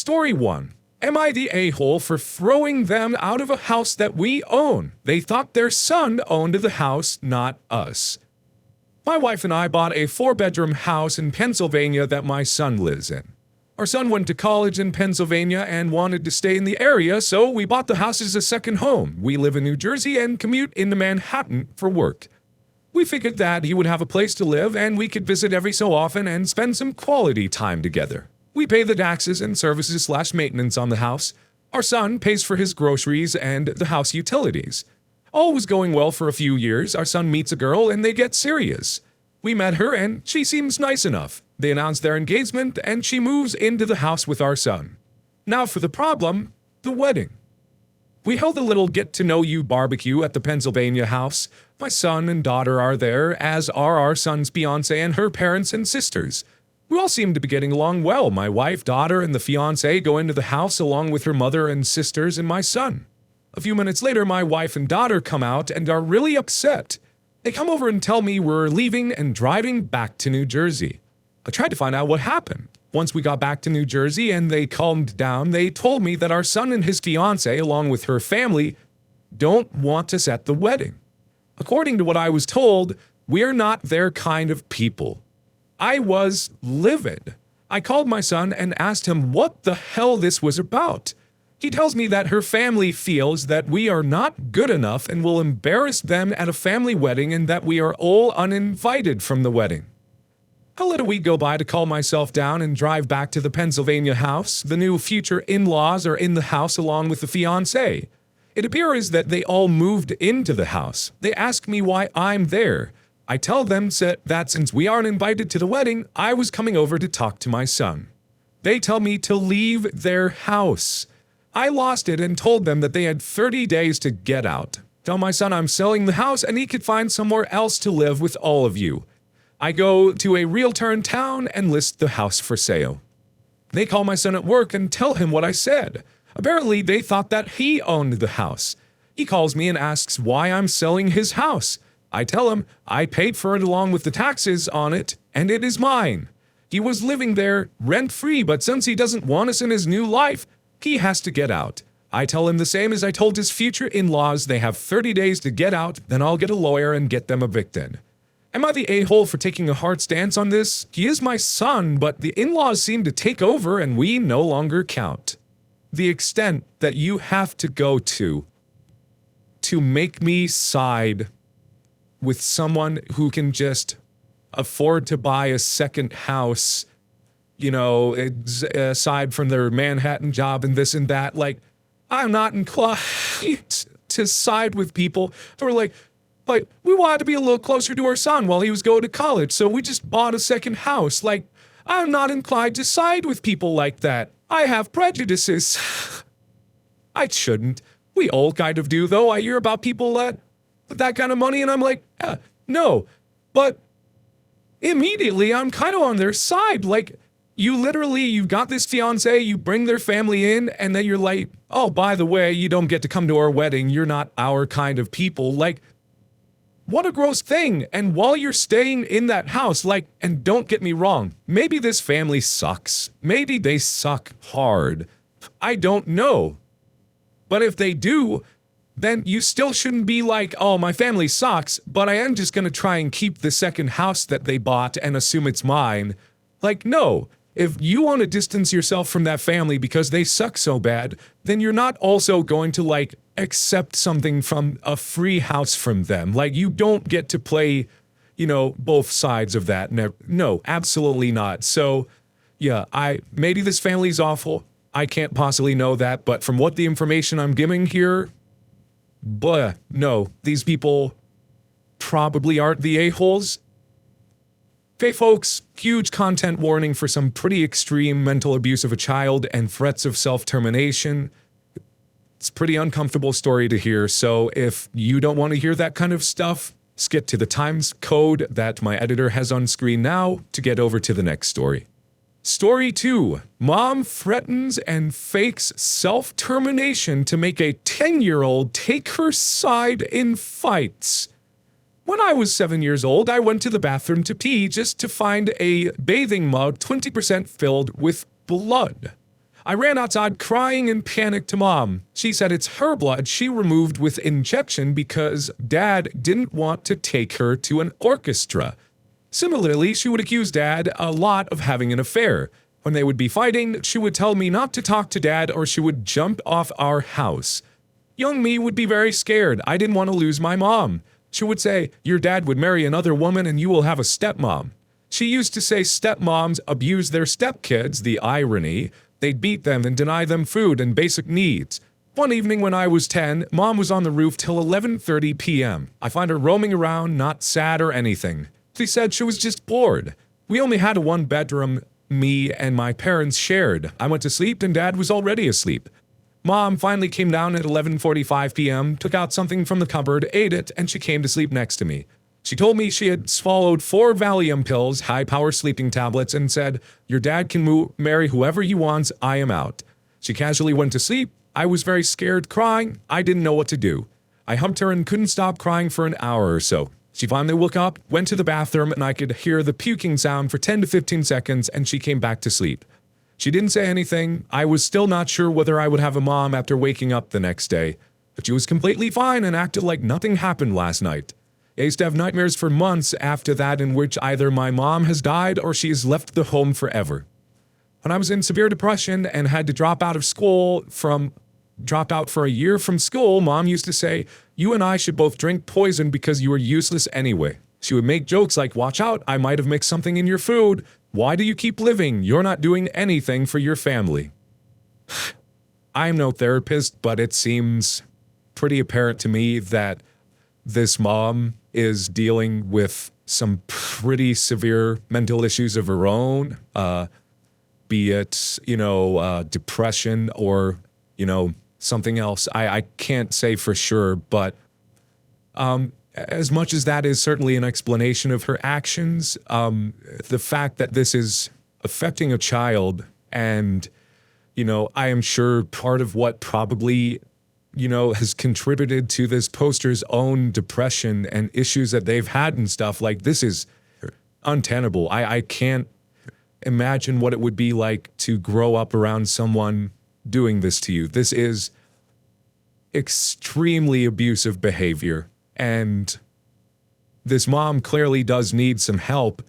Story 1. Am I the a-hole for throwing them out of a house that we own? They thought their son owned the house, not us. My wife and I bought a 4-bedroom house in Pennsylvania that my son lives in. Our son went to college in Pennsylvania and wanted to stay in the area, so we bought the house as a second home. We live in New Jersey and commute into Manhattan for work. We figured that he would have a place to live and we could visit every so often and spend some quality time together. We pay the taxes and services/maintenance on the house. Our son pays for his groceries and the house utilities. All was going well for a few years. Our son meets a girl and they get serious. We met her and she seems nice enough. They announce their engagement and she moves into the house with our son. Now for the problem, the wedding. We held a little get-to-know-you barbecue at the Pennsylvania house. My son and daughter are there, as are our son's fiancé and her parents and sisters. We all seem to be getting along well. My wife, daughter, and the fiancé go into the house along with her mother and sisters and my son. A few minutes later, my wife and daughter come out and are really upset. They come over and tell me we're leaving and driving back to New Jersey. I tried to find out what happened. Once we got back to New Jersey and they calmed down, they told me that our son and his fiancé, along with her family, don't want us at the wedding. According to what I was told, we're not their kind of people. I was livid. I called my son and asked him what the hell this was about. He tells me that her family feels that we are not good enough and will embarrass them at a family wedding and that we are all uninvited from the wedding. I let a week go by to calm myself down and drive back to the Pennsylvania house. The new future in-laws are in the house along with the fiancé. It appears that they all moved into the house. They ask me why I'm there. I tell them that since we aren't invited to the wedding, I was coming over to talk to my son. They tell me to leave their house. I lost it and told them that they had 30 days to get out. Tell my son I'm selling the house and he could find somewhere else to live with all of you. I go to a realtor in town and list the house for sale. They call my son at work and tell him what I said. Apparently, they thought that he owned the house. He calls me and asks why I'm selling his house. I tell him I paid for it along with the taxes on it, and it is mine. He was living there rent-free, but since he doesn't want us in his new life, he has to get out. I tell him the same as I told his future in-laws. They have 30 days to get out, then I'll get a lawyer and get them evicted. Am I the a-hole for taking a hard stance on this? He is my son, but the in-laws seem to take over and we no longer count. The extent that you have to go to make me side with someone who can just afford to buy a second house, aside from their Manhattan job and this and that, I'm not inclined to side with people who are like, we wanted to be a little closer to our son while he was going to college, so we just bought a second house. I'm not inclined to side with people like that. I have prejudices. I shouldn't. We all kind of do, though. I hear about people with that kind of money, and I'm like, no. But immediately, I'm kind of on their side. You've got this fiancé, you bring their family in, and then you're like, oh, by the way, you don't get to come to our wedding. You're not our kind of people. What a gross thing. And while you're staying in that house, and don't get me wrong, maybe this family sucks. Maybe they suck hard. I don't know. But if they do, then you still shouldn't be like, oh, my family sucks, but I am just going to try and keep the second house that they bought and assume it's mine. No. If you want to distance yourself from that family because they suck so bad, then you're not also going to, accept something from a free house from them. You don't get to play, both sides of that. No, absolutely not. So, yeah, maybe this family's awful. I can't possibly know that, but from what the information I'm giving here, no, these people probably aren't the a-holes. Okay, folks, huge content warning for some pretty extreme mental abuse of a child and threats of self-termination. It's a pretty uncomfortable story to hear, so if you don't want to hear that kind of stuff, skip to the times code that my editor has on screen now to get over to the next story. Story 2. Mom threatens and fakes self-termination to make a 10-year-old take her side in fights. When I was 7 years old, I went to the bathroom to pee just to find a bathing mug 20% filled with blood. I ran outside crying in panic to Mom. She said it's her blood she removed with injection because Dad didn't want to take her to an orchestra. Similarly, she would accuse Dad a lot of having an affair. When they would be fighting, she would tell me not to talk to Dad or she would jump off our house. Young me would be very scared. I didn't want to lose my mom. She would say, your dad would marry another woman and you will have a stepmom. She used to say stepmoms abuse their stepkids, the irony. They'd beat them and deny them food and basic needs. One evening when I was 10, Mom was on the roof till 11:30 p.m. I find her roaming around, not sad or anything. She said she was just bored. We only had a one-bedroom, me and my parents shared. I went to sleep and Dad was already asleep. Mom finally came down at 11:45 p.m., took out something from the cupboard, ate it, and she came to sleep next to me. She told me she had swallowed 4 Valium pills, high-power sleeping tablets, and said, your dad can marry whoever he wants, I am out. She casually went to sleep. I was very scared, crying. I didn't know what to do. I humped her and couldn't stop crying for an hour or so. She finally woke up, went to the bathroom, and I could hear the puking sound for 10 to 15 seconds, and she came back to sleep. She didn't say anything. I was still not sure whether I would have a mom after waking up the next day, but she was completely fine and acted like nothing happened last night. I used to have nightmares for months after that in which either my mom has died or she has left the home forever. When I was in severe depression and had to dropped out for a year from school, Mom used to say, you and I should both drink poison because you are useless anyway. She would make jokes like, watch out, I might have mixed something in your food. Why do you keep living? You're not doing anything for your family. I'm no therapist, but it seems pretty apparent to me that this mom is dealing with some pretty severe mental issues of her own, be it, depression or, something else. I can't say for sure, but as much as that is certainly an explanation of her actions, the fact that this is affecting a child and, I am sure part of what probably has contributed to this poster's own depression and issues that they've had and stuff, like, this is untenable. I can't imagine what it would be like to grow up around someone doing this to you. This is extremely abusive behavior, and this mom clearly does need some help,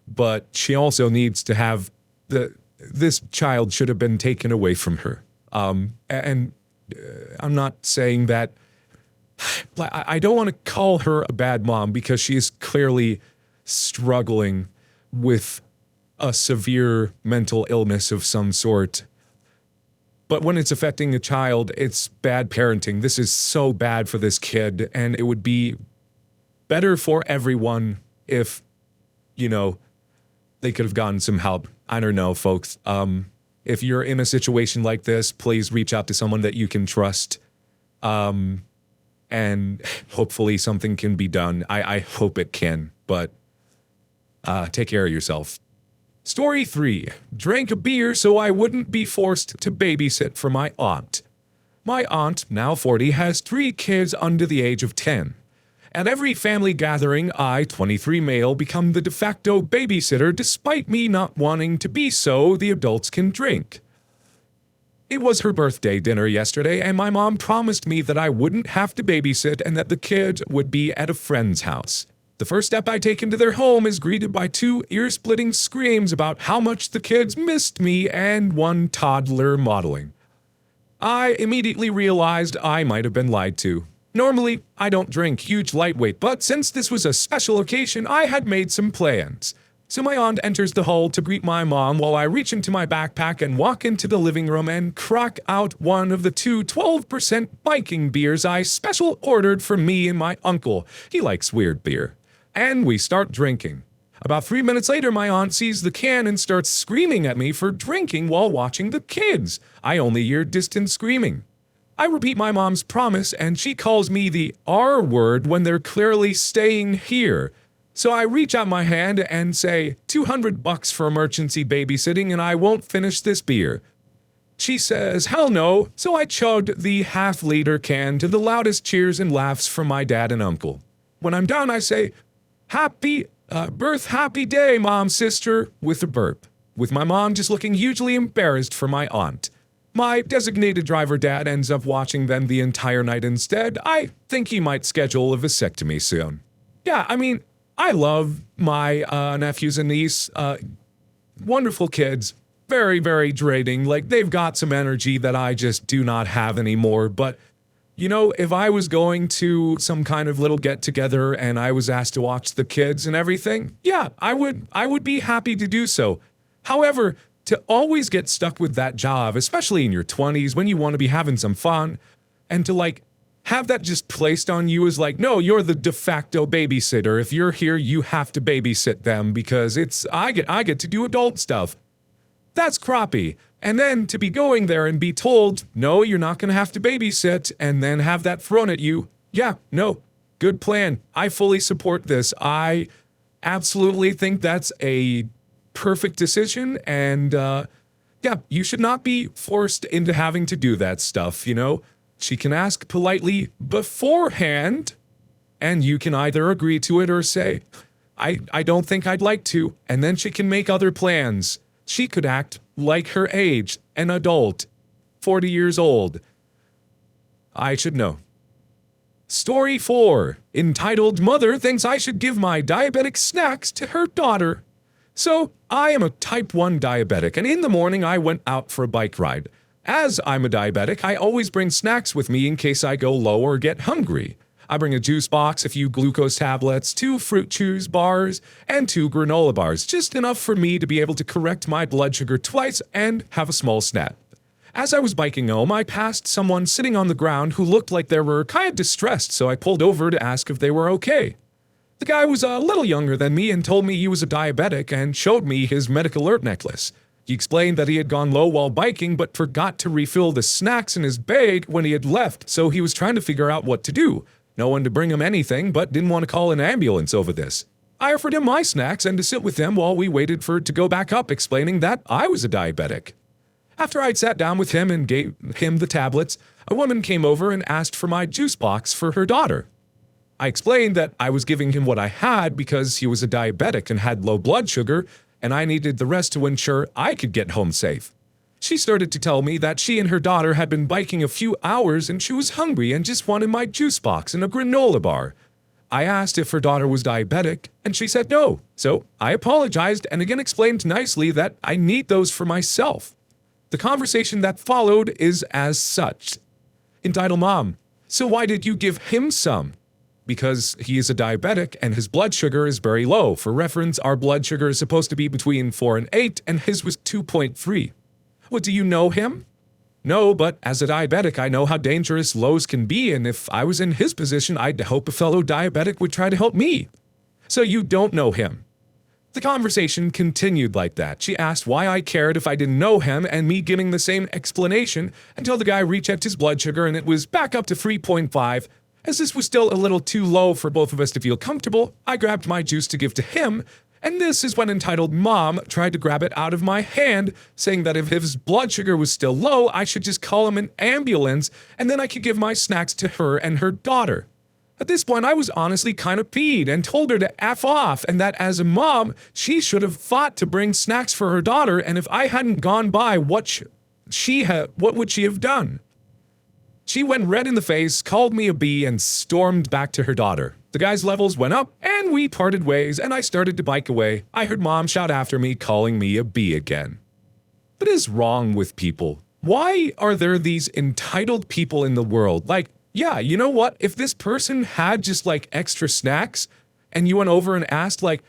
but she also needs to have this child should have been taken away from her. And I'm not saying that, I don't want to call her a bad mom because she is clearly struggling with a severe mental illness of some sort. But when it's affecting a child, it's bad parenting. This is so bad for this kid, and it would be better for everyone if, they could have gotten some help. I don't know, folks. If you're in a situation like this, please reach out to someone that you can trust. And hopefully something can be done. I hope it can, but take care of yourself. Story 3. Drank a beer so I wouldn't be forced to babysit for my aunt. My aunt, now 40, has 3 kids under the age of 10. At every family gathering, I, 23 male, become the de facto babysitter despite me not wanting to be so the adults can drink. It was her birthday dinner yesterday, and my mom promised me that I wouldn't have to babysit and that the kids would be at a friend's house. The first step I take into their home is greeted by 2 ear-splitting screams about how much the kids missed me and 1 toddler maudling. I immediately realized I might have been lied to. Normally, I don't drink huge lightweight, but since this was a special occasion, I had made some plans. So my aunt enters the hall to greet my mom while I reach into my backpack and walk into the living room and crack out one of the 2 12% Viking beers I special ordered for me and my uncle. He likes weird beer. And we start drinking. About 3 minutes later, my aunt sees the can and starts screaming at me for drinking while watching the kids. I only hear distant screaming. I repeat my mom's promise, and she calls me the R word when they're clearly staying here. So I reach out my hand and say, $200 for emergency babysitting and I won't finish this beer. She says, hell no, so I chugged the half-liter can to the loudest cheers and laughs from my dad and uncle. When I'm done, I say, happy day, mom, sister, with a burp, with my mom just looking hugely embarrassed for my aunt. my designated driver dad ends up watching them the entire night instead. I think he might schedule a vasectomy soon. Yeah, I mean, I love my nephews and niece. Wonderful kids. Very, very draining. Like, they've got some energy that I just do not have anymore. But, you know, if I was going to some kind of little get-together and I was asked to watch the kids and everything, yeah, I would be happy to do so. However, to always get stuck with that job, especially in your 20s when you want to be having some fun, and to, like, have that just placed on you as like, no, you're the de facto babysitter. If you're here, you have to babysit them because I get to do adult stuff. That's crappy. And then to be going there and be told, no, you're not going to have to babysit, and then have that thrown at you. Yeah, no, good plan. I fully support this. I absolutely think that's a perfect decision, and yeah, you should not be forced into having to do that stuff, you know? She can ask politely beforehand, and you can either agree to it or say, I don't think I'd like to, and then she can make other plans. She could act like her age, an adult, 40 years old. I should know. Story 4, entitled Mother Thinks I Should Give My Diabetic Snacks to Her Daughter. So, I am a type 1 diabetic, and in the morning I went out for a bike ride. As I'm a diabetic, I always bring snacks with me in case I go low or get hungry. I bring a juice box, a few glucose tablets, 2 fruit chews bars, and 2 granola bars, just enough for me to be able to correct my blood sugar twice and have a small snack. As I was biking home, I passed someone sitting on the ground who looked like they were kind of distressed, so I pulled over to ask if they were okay. The guy was a little younger than me and told me he was a diabetic and showed me his medical alert necklace. He explained that he had gone low while biking but forgot to refill the snacks in his bag when he had left, so he was trying to figure out what to do. No one to bring him anything, but didn't want to call an ambulance over this. I offered him my snacks and to sit with him while we waited for it to go back up, explaining that I was a diabetic. After I'd sat down with him and gave him the tablets, a woman came over and asked for my juice box for her daughter. I explained that I was giving him what I had because he was a diabetic and had low blood sugar, and I needed the rest to ensure I could get home safe. She started to tell me that she and her daughter had been biking a few hours and she was hungry and just wanted my juice box and a granola bar. I asked if her daughter was diabetic, and she said no, so I apologized and again explained nicely that I need those for myself. The conversation that followed is as such. Entitled Mom, so why did you give him some? Because he is a diabetic and his blood sugar is very low. For reference, our blood sugar is supposed to be between 4 and 8, and his was 2.3. What, do you know him? No, but as a diabetic, I know how dangerous lows can be, and if I was in his position, I'd hope a fellow diabetic would try to help me. So you don't know him. The conversation continued like that. She asked why I cared if I didn't know him, and me giving the same explanation until the guy rechecked his blood sugar and it was back up to 3.5. As this was still a little too low for both of us to feel comfortable, I grabbed my juice to give to him, and this is when entitled Mom tried to grab it out of my hand, saying that if his blood sugar was still low, I should just call him an ambulance, and then I could give my snacks to her and her daughter. At this point, I was honestly kind of peed and told her to F off, and that as a mom, she should have fought to bring snacks for her daughter, and if I hadn't gone by, what would she have done? She went red in the face, called me a B, and stormed back to her daughter. The guy's levels went up, and we parted ways, and I started to bike away. I heard Mom shout after me, calling me a B again. What is wrong with people? Why are there these entitled people in the world? Like, yeah, you know what? If this person had just, like, extra snacks, and you went over and asked, like,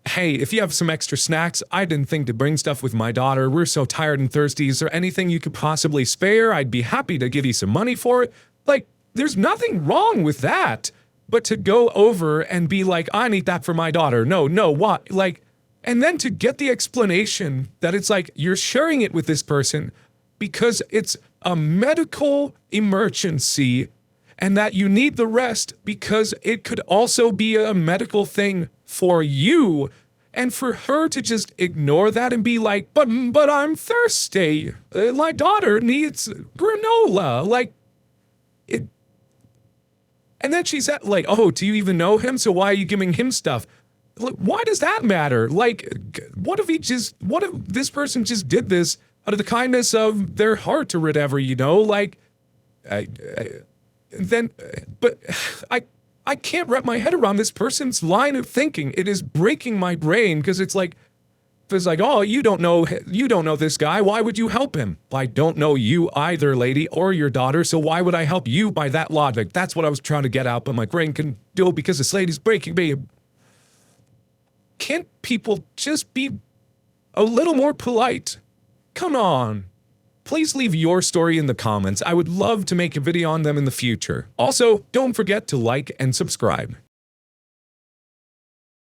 hey, if you have some extra snacks, I didn't think to bring stuff with my daughter. We're so tired and thirsty. Is there anything you could possibly spare? I'd be happy to give you some money for it. Like, there's nothing wrong with that. But to go over and be like, I need that for my daughter. No, what? Like, and then to get the explanation that it's like you're sharing it with this person because it's a medical emergency and that you need the rest because it could also be a medical thing for you, and for her to just ignore that and be like, but I'm thirsty. My daughter needs granola. Like, it. And then she's at like, oh, do you even know him? So why are you giving him stuff? Like, why does that matter? Like, what if this person just did this out of the kindness of their heart or whatever, you know, like, but I can't wrap my head around this person's line of thinking. It is breaking my brain because it's like, oh, you don't know this guy. Why would you help him? I don't know you either, lady, or your daughter, so why would I help you by that logic? That's what I was trying to get out, but my brain can do it because this lady's breaking me. Can't people just be a little more polite? Come on. Please leave your story in the comments. I would love to make a video on them in the future. Also, don't forget to like and subscribe.